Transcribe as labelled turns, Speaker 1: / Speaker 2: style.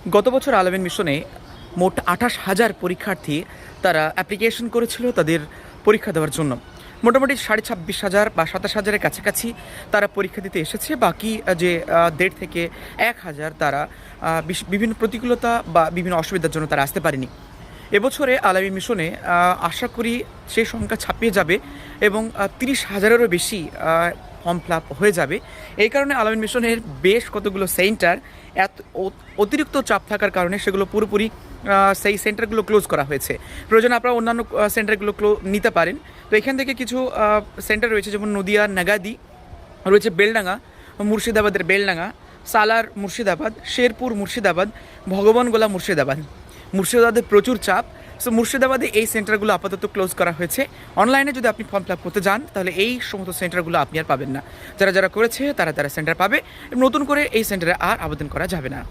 Speaker 1: গত বছর আল-আমিন মিশনে মোট ২৮,০০০ পরীক্ষার্থী তারা অ্যাপ্লিকেশন করেছিল তাদের পরীক্ষা দেওয়ার জন্য। মোটামুটি ২৬,৫০০ বা ২৭,০০০-এর কাছাকাছি তারা পরীক্ষা দিতে এসেছে। বাকি যে ১.৫ থেকে ১,০০০ তারা বিভিন্ন প্রতিকূলতা বা বিভিন্ন অসুবিধার জন্য তারা আসতে পারেনি। এবছরে আল-আমিন মিশনে আশা করি সেই সংখ্যা ছাপিয়ে যাবে এবং ৩০,০০০-এরও বেশি ফর্ম ফিল আপ হয়ে যাবে। এই কারণে আল-আমিন মিশনের বেশ কতগুলো সেন্টার অতিরিক্ত চাপ থাকার কারণে সেগুলো পুরোপুরি সেই সেন্টারগুলো ক্লোজ করা হয়েছে। প্রয়োজনে আপনারা অন্যান্য সেন্টারগুলো নিতে পারেন। তো এখান থেকে কিছু সেন্টার রয়েছে, যেমন নদিয়া নাগাদি রয়েছে, বেলডাঙ্গা মুর্শিদাবাদের বেলডাঙ্গা, সালার মুর্শিদাবাদ, শেরপুর মুর্শিদাবাদ, ভগবানগোলা মুর্শিদাবাদে প্রচুর চাপ। সো মুর্শিদাবাদে এই সেন্টারগুলো আপাতত ক্লোজ করা হয়েছে। অনলাইনে যদি আপনি ফর্ম ফিল আপ করতে যান তাহলে এই সমস্ত সেন্টারগুলো আপনি আর পাবেন না। যারা যারা করেছে তারা সেন্টার পাবে, নতুন করে এই সেন্টারে আর আবেদন করা যাবে না।